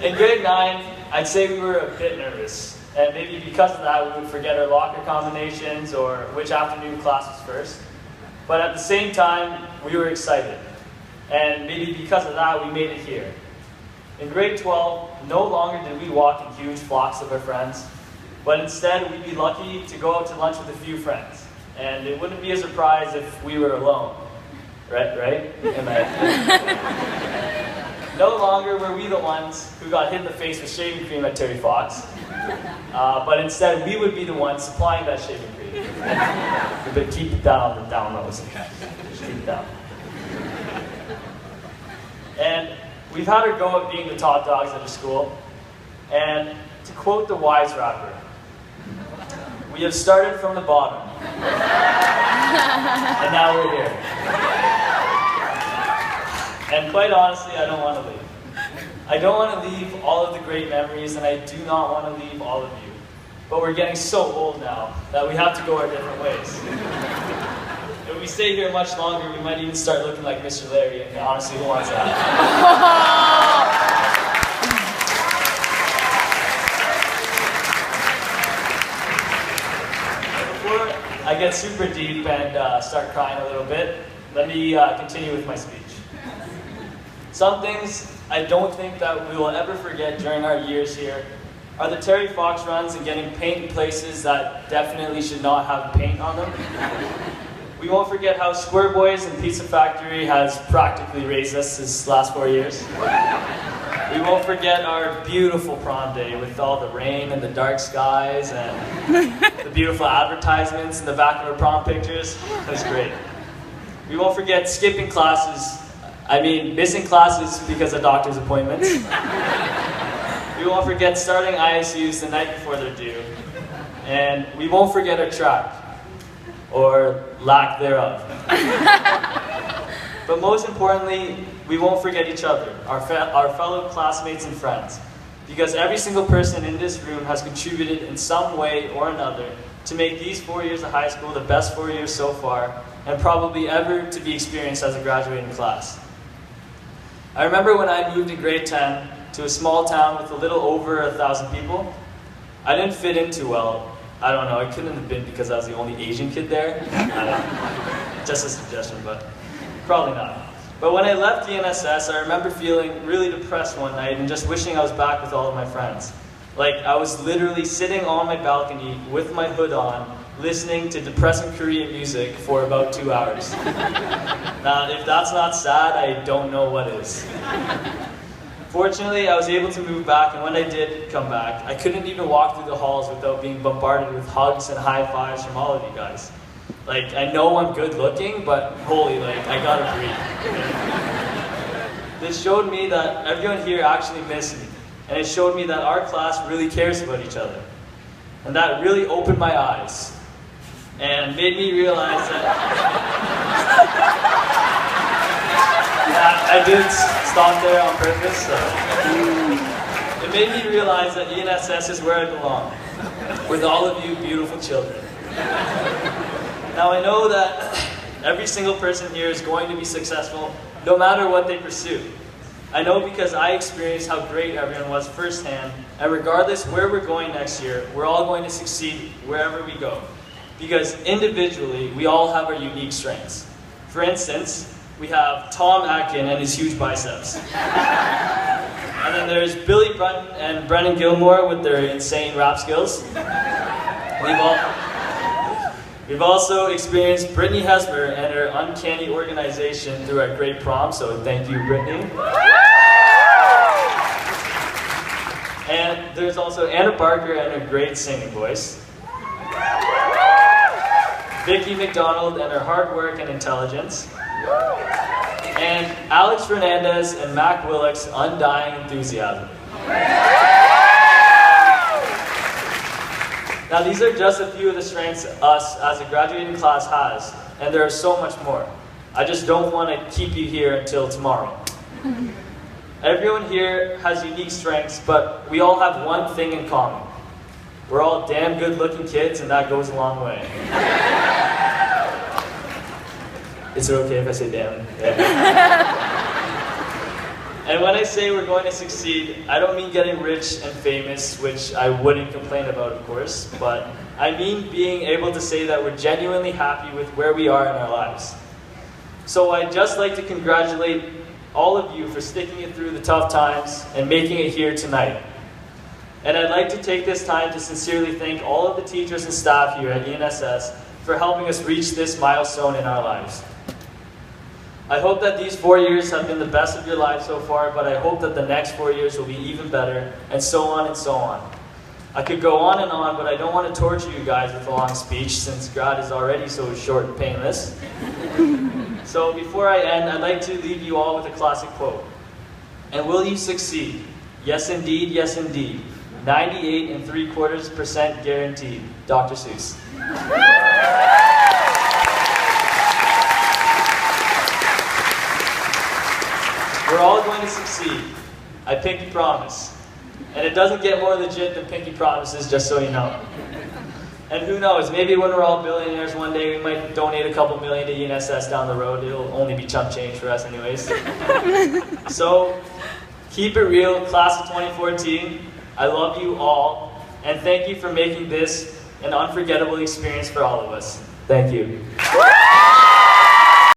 In grade 9, I'd say we were a bit nervous. And maybe because of that, we would forget our locker combinations or which afternoon class was first. But at the same time, we were excited. And maybe because of that, we made it here. In grade 12, no longer did we walk in huge flocks of our friends, but instead we'd be lucky to go out to lunch with a few friends. And it wouldn't be a surprise if we were alone. Right? No longer were we the ones who got hit in the face with shaving cream at Terry Fox, but instead we would be the ones supplying that shaving cream. But keep it down on the down low. Just keep it down. And we've had our go at being the top dogs at our school, and to quote the Wise rapper, we have started from the bottom, and now we're here. And quite honestly, I don't want to leave. I don't want to leave all of the great memories, and I do not want to leave all of you. But we're getting so old now that we have to go our different ways. If we stay here much longer, we might even start looking like Mr. Larry, and honestly, who wants that? Before I get super deep and start crying a little bit, let me continue with my speech. Some things I don't think that we will ever forget during our years here are the Terry Fox runs and getting paint in places that definitely should not have paint on them. We won't forget how Square Boys and Pizza Factory has practically raised us this last 4 years. We won't forget our beautiful prom day with all the rain and the dark skies and the beautiful advertisements in the back of our prom pictures. It was great. We won't forget skipping classes. Missing classes because of doctor's appointments. We won't forget starting ISUs the night before they're due. And we won't forget our track, or lack thereof. But most importantly, we won't forget each other, our fellow classmates and friends. Because every single person in this room has contributed in some way or another to make these 4 years of high school the best 4 years so far, and probably ever to be experienced as a graduating class. I remember when I moved in grade 10 to a small town with a little over 1,000 people. I didn't fit in too well. I don't know, it couldn't have been because I was the only Asian kid there. I don't know. Just a suggestion, but probably not. But when I left ENSS, I remember feeling really depressed one night and just wishing I was back with all of my friends. Like, I was literally sitting on my balcony with my hood on, listening to depressing Korean music for about 2 hours. Now, if that's not sad, I don't know what is. Fortunately, I was able to move back, and when I did come back, I couldn't even walk through the halls without being bombarded with hugs and high fives from all of you guys. Like, I know I'm good looking, but holy, I gotta breathe. This showed me that everyone here actually missed me, and it showed me that our class really cares about each other. And that really opened my eyes, and made me realize that... I did stop there on purpose, so... It made me realize that ENSS is where I belong, with all of you beautiful children. Now, I know that every single person here is going to be successful, no matter what they pursue. I know because I experienced how great everyone was firsthand, and regardless where we're going next year, we're all going to succeed wherever we go. Because individually, we all have our unique strengths. For instance, we have Tom Atkin and his huge biceps. And then there's Billy Brunton and Brennan Gilmore with their insane rap skills. We've also experienced Brittany Hesmer and her uncanny organization through our great prom, so thank you, Brittany. And there's also Anna Barker and her great singing voice. Vicki McDonald and her hard work and intelligence. And Alex Fernandez and Mac Willock's undying enthusiasm. Now, these are just a few of the strengths us as a graduating class has, and there are so much more. I just don't want to keep you here until tomorrow. Everyone here has unique strengths, but we all have one thing in common. We're all damn good-looking kids, and that goes a long way. Is it okay if I say damn? Yeah. And when I say we're going to succeed, I don't mean getting rich and famous, which I wouldn't complain about, of course, but I mean being able to say that we're genuinely happy with where we are in our lives. So I'd just like to congratulate all of you for sticking it through the tough times and making it here tonight. And I'd like to take this time to sincerely thank all of the teachers and staff here at ENSS for helping us reach this milestone in our lives. I hope that these 4 years have been the best of your lives so far, but I hope that the next 4 years will be even better, and so on and so on. I could go on and on, but I don't want to torture you guys with a long speech since God is already so short and painless. So before I end, I'd like to leave you all with a classic quote. And will you succeed? Yes indeed, yes indeed. 98.75% guaranteed. Dr. Seuss. We're all going to succeed. I pinky promise. And it doesn't get more legit than pinky promises, just so you know. And who knows, maybe when we're all billionaires one day, we might donate a couple million to ENSS down the road. It'll only be chump change for us anyways. So, keep it real, class of 2014. I love you all, and thank you for making this an unforgettable experience for all of us. Thank you.